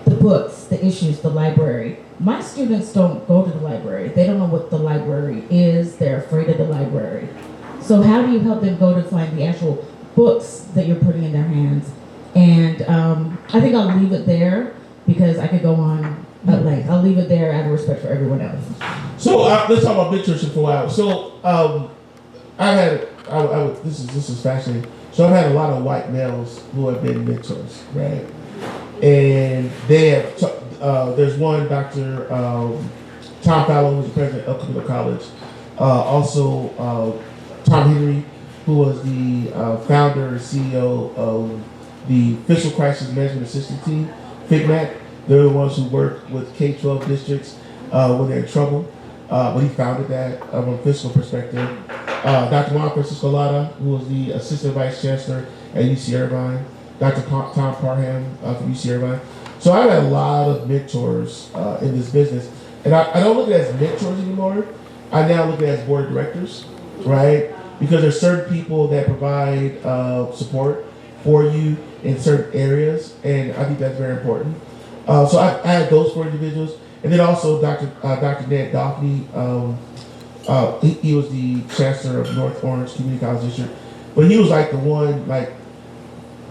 The books, the issues, the library. My students don't go to the library. They don't know what the library is. They're afraid of the library. So how do you help them go to find the actual books that you're putting in their hands? And I think I'll leave it there because I could go on at length. I'll leave it there out of respect for everyone else.
So let's talk about mentorship for a while. So this is fascinating. So I've had a lot of white males who have been mentors, right? And they have, there's one, Dr. Tom Fallow, who's the president of Compton College. Also, Tom Henry, who was the founder and CEO of the Fiscal Crisis Management Assistance Team, FIGMAT. They're the ones who work with K-12 districts when they're in trouble. But he founded that from a fiscal perspective. Dr. Juan Francisco Lara, who was the Assistant Vice Chancellor at UC Irvine. Dr. Tom Parham from UC Irvine. So I've had a lot of mentors in this business. And I don't look at it as mentors anymore. I now look at it as board of directors, right? Because there's certain people that provide support for you in certain areas. And I think that's very important. So I had those 4 individuals. And then also Dr. Ned Daphne, he was the chancellor of North Orange Community College District. But he was like the one, like,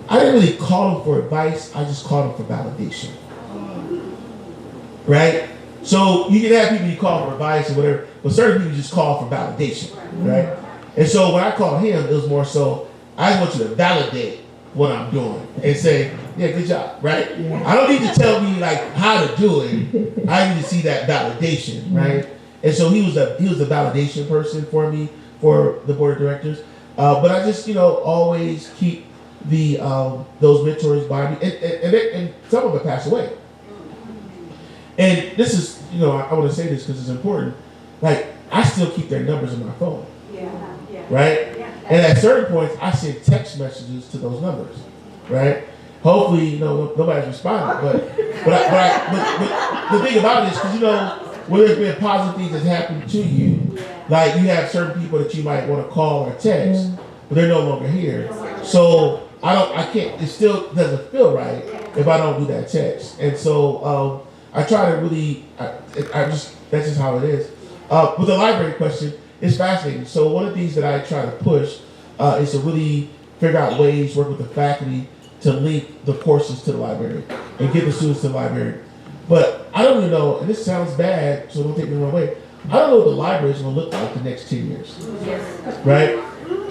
I didn't really call him for advice, I just called him for validation. Right? So you can have people you call for advice or whatever, but certain people you just call for validation. Right? And so when I called him, it was more so, I just want you to validate what I'm doing and say, yeah, good job, right? I don't need to tell me like how to do it. I need to see that validation, right? And so he was the validation person for me, for the board of directors. But I just, always keep those mentors by me, and some of them passed away. And this is, I want to say this because it's important. Like, I still keep their numbers in my phone. Right? And at certain points, I send text messages to those numbers, right? Hopefully, nobody's responding. But the thing about it is, because when there's been positive things that happen to you, like you have certain people that you might want to call or text, but they're no longer here. So I can't, it still doesn't feel right if I don't do that text. And so I try to really, that's just how it is. With the library question, it's fascinating. So one of the things that I try to push is to really figure out ways, work with the faculty to link the courses to the library and get the students to the library. But I don't even know, and this sounds bad, so don't take me the wrong way. I don't know what the library is going to look like the next 10 years, right?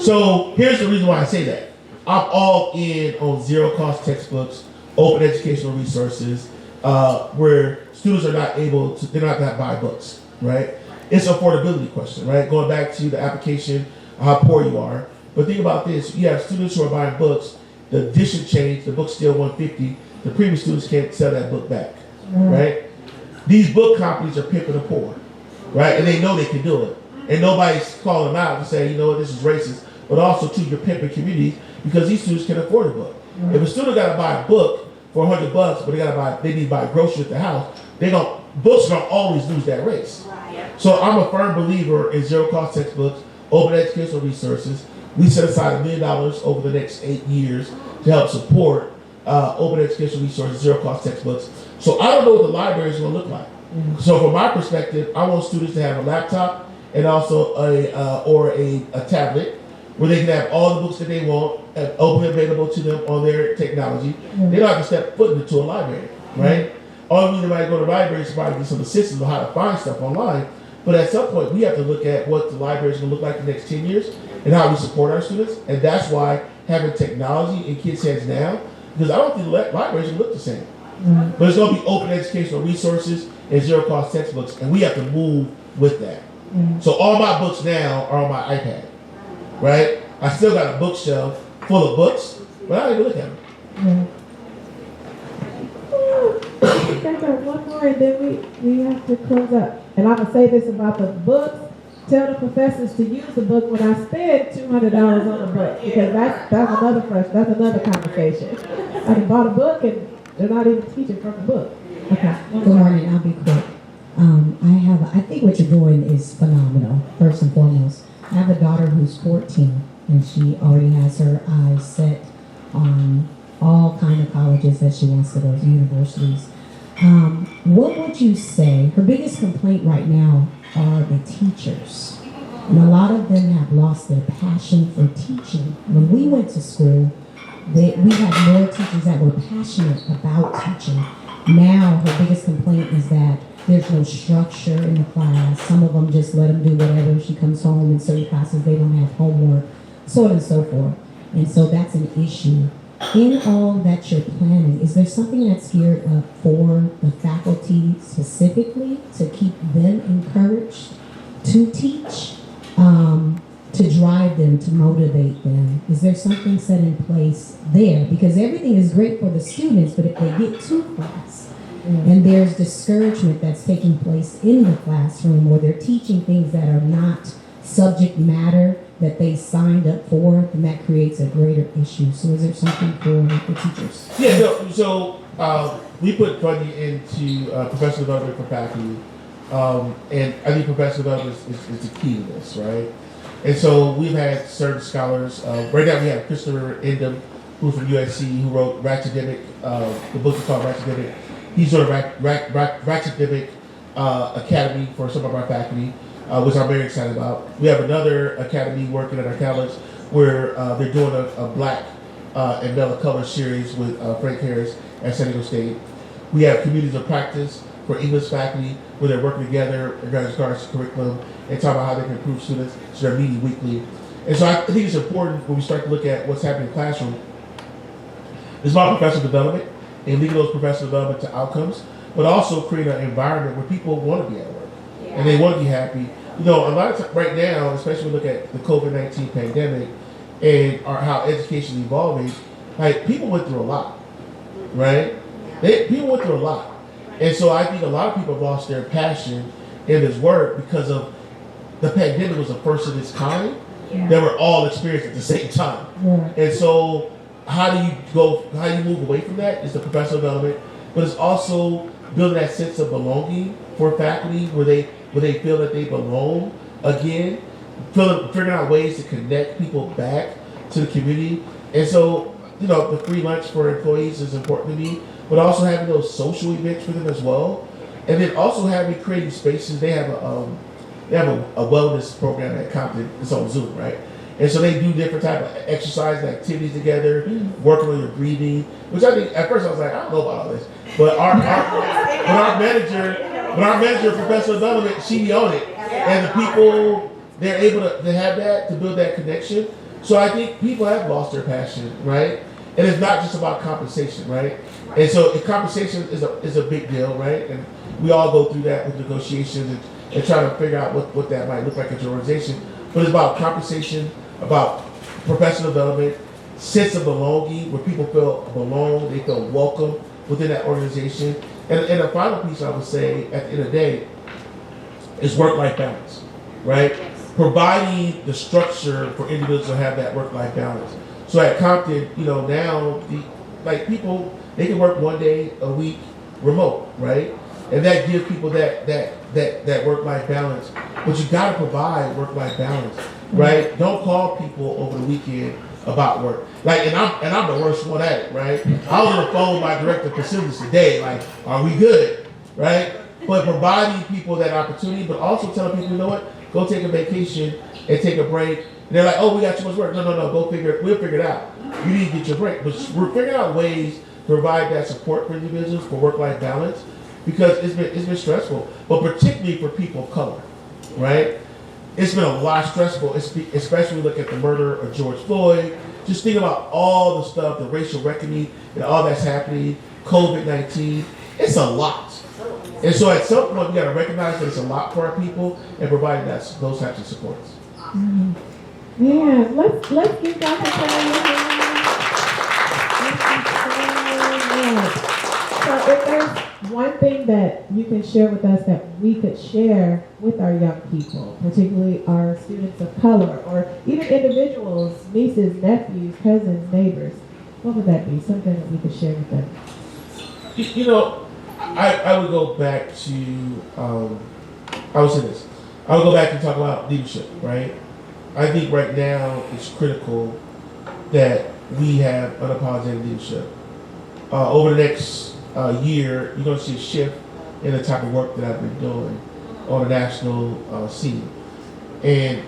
So here's the reason why I say that. I'm all in on zero-cost textbooks, open educational resources, where students are not able to, they're not going to buy books, right? It's an affordability question, right? Going back to the application, how poor you are. But think about this, you have students who are buying books, the edition changed, the book's still $150, the previous students can't sell that book back, right? These book companies are pimping the poor, right? And they know they can do it. And nobody's calling them out to say, you know what, this is racist. But also, too, you're pimping communities because these students can afford a book. If a student got to buy a book for $100, but they need to buy groceries at the house, books are going to always lose that race. So I'm a firm believer in zero-cost textbooks, open educational resources. We set aside $1 million over the next 8 years to help support open educational resources, zero-cost textbooks. So I don't know what the library is going to look like. So from my perspective, I want students to have a laptop and also a tablet where they can have all the books that they want openly available to them on their technology. They don't have to step foot into a library, right? All we need to go to the library is probably get some assistance on how to find stuff online. But at some point, we have to look at what the library is going to look like the next 10 years and how we support our students. And that's why having technology in kids' hands now, because I don't think the libraries will look the same. But it's going to be open educational resources and zero-cost textbooks, and we have to move with that. So all my books now are on my iPad, right? I still got a bookshelf full of books, but I don't even look at them.
I got one more, and then we have to close up. And I'm gonna say this about the books. Tell the professors to use the book when I spend $200 on a book, because that's another conversation. I bought a book and they're not even teaching from the book. Okay.
Good morning, I'll be quick. I think what you're doing is phenomenal, first and foremost. I have a daughter who's 14, and she already has her eyes set on all kind of colleges that she wants to go to, universities. What would you say, her biggest complaint right now are the teachers. And a lot of them have lost their passion for teaching. When we went to school, we had more teachers that were passionate about teaching. Now, her biggest complaint is that there's no structure in the class. Some of them just let them do whatever. She comes home in certain classes, they don't have homework, so on and so forth. And so that's an issue. In all that you're planning, is there something that's geared up for the faculty specifically to keep them encouraged to teach, to drive them, to motivate them? Is there something set in place there? Because everything is great for the students, but if they get to class and there's discouragement that's taking place in the classroom, where they're teaching things that are not subject matter that they signed up for, and that creates a greater issue. So is there something for the teachers?
Yeah, so we put funding into professional development for faculty, and I think professional development is the key to this, right? And so we've had certain scholars. Right now we have Christopher Endem, who's from USC, who wrote Ratchetdemic. The book is called Ratchetdemic. He's sort of Ratchetdemic Academy for some of our faculty, which I'm very excited about. We have another academy working at our college where they're doing a Black and Bella Color series with Frank Harris at San Diego State. We have communities of practice for English faculty where they're working together in regards to curriculum and talk about how they can improve students. So they're meeting weekly. And so I think it's important when we start to look at what's happening in the classroom. It's about professional development and linking those professional development to outcomes, but also create an environment where people want to be at work and they want to be happy. You know, a lot of time right now, especially when we look at the COVID-19 pandemic and how education is evolving, like people went through a lot, right? People went through a lot. And so I think a lot of people have lost their passion in this work because of the pandemic was the first of its kind that were all experienced at the same time. And so how do you move away from that is the professional development, but it's also building that sense of belonging for faculty where they feel that they belong again, figuring out ways to connect people back to the community. And so the free lunch for employees is important to me, but also having those social events for them as well, and then also creating spaces. They have a wellness program at Compton. It's on Zoom, right? And so they do different type of exercise and activities together, working on your breathing. Which I think at first I was like, I don't know about all this, but our manager of professional development, she be on it, and the people they're able to have that to build that connection. So I think people have lost their passion, right? And it's not just about compensation, right? And so compensation is a big deal, right? And we all go through that with negotiations and trying to figure out what that might look like at your organization. But it's about compensation, about professional development, sense of belonging, where people feel belong, they feel welcome within that organization. And the final piece I would say at the end of the day is work-life balance, right? Providing the structure for individuals to have that work-life balance. So at Compton, now people, they can work 1 day a week remote, right? And that gives people that work-life balance. But you gotta provide work-life balance, right? Don't call people over the weekend about work. And I'm the worst one at it, right? I was on the phone with my director of facilities today, like, are we good? Right? But providing people that opportunity, but also telling people, you know what, go take a vacation and take a break. And they're like, oh, we got too much work. No, we'll figure it out. You need to get your break. But we're figuring out ways to provide that support for individuals for work-life balance, because it's been stressful, but particularly for people of color, right? It's been a lot stressful, especially when we look at the murder of George Floyd. Just think about all the stuff, the racial reckoning and all that's happening, COVID-19. It's a lot. And so at some point, we got to recognize that it's a lot for our people and providing those types of supports.
Mm-hmm. Yeah, let's give God a hand. So if there's one thing that you can share with us that we could share with our young people, particularly our students of color, or even individuals, nieces, nephews, cousins, neighbors, what would that be? Something that we could share with them?
I would go back to, I would say this. I would go back and talk about leadership, right? I think right now it's critical that we have unapologetic leadership. Over the next year, you're going to see a shift in the type of work that I've been doing on a national scene. And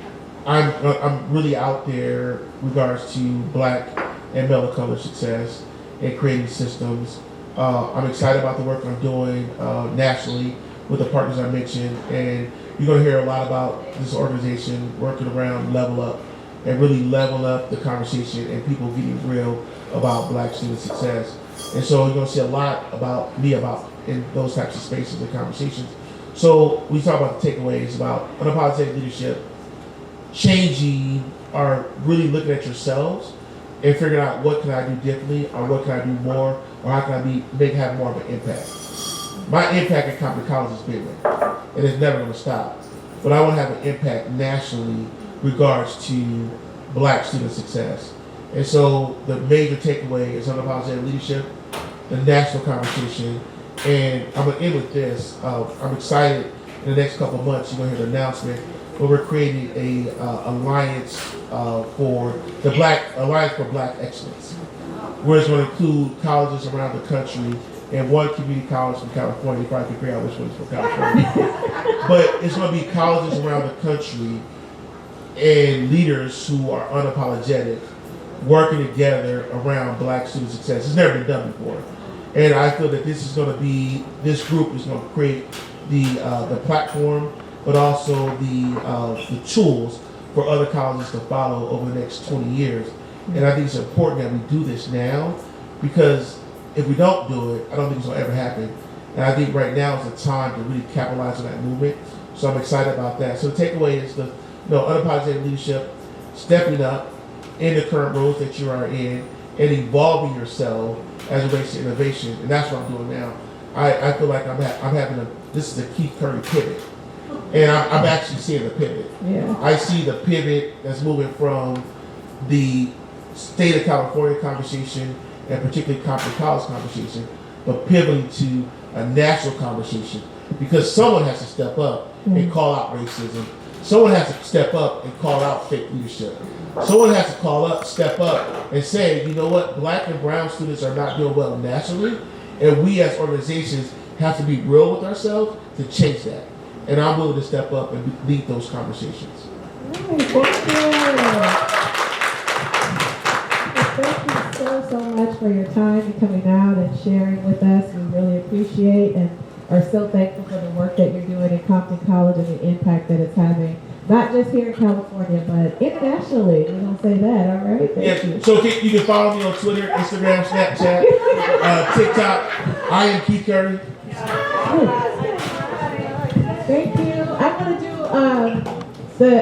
I'm really out there in regards to black and male of color success and creating systems. I'm excited about the work I'm doing nationally with the partners I mentioned, and you're going to hear a lot about this organization working around Level Up and really level up the conversation and people getting real about black student success. And so you're going to see a lot about me in those types of spaces and conversations. So we talk about the takeaways about unapologetic leadership, changing or really looking at yourselves and figuring out what can I do differently, or what can I do more, or how can I have more of an impact. My impact at Compton College is bigger, and it's never going to stop. But I want to have an impact nationally regards to black student success. And so the major takeaway is unapologetic leadership, the national conversation, and I'm going to end with this. I'm excited in the next couple of months, you're going to hear the announcement, but we're creating a alliance for the Alliance for Black Excellence, where it's going to include colleges around the country and one community college from California. You probably can figure out which one's from California. But it's going to be colleges around the country and leaders who are unapologetic, working together around black student success. It's never been done before. And I feel that this group is going to create the platform, but also the tools for other colleges to follow over the next 20 years. And I think it's important that we do this now, because if we don't do it, I don't think it's going to ever happen. And I think right now is the time to really capitalize on that movement. So I'm excited about that. So the takeaway is the unapologetic leadership, stepping up in the current roles that you are in, and evolving yourself as it relates to innovation. And that's what I'm doing now. I feel like this is a Keith Curry pivot. And I'm actually seeing the pivot.
Yeah.
I see the pivot that's moving from the state of California conversation, and particularly Compton College conversation, but pivoting to a national conversation, because someone has to step up and call out racism. someone has to step up and call out fake leadership. Someone has to step up and say, you know what, black and brown students are not doing well nationally, and we as organizations have to be real with ourselves to change that. And I'm willing to step up and lead those conversations.
Thank you. Thank you so much for your time and coming out and sharing with us. We really appreciate and are so thankful for the work that you're doing at Compton College and the impact that it's having, not just here in California, but internationally. We're going to say that, all right? Thank you.
So you can follow me on Twitter, Instagram, Snapchat, TikTok. I am Keith Curry.
Thank you. I'm going to do the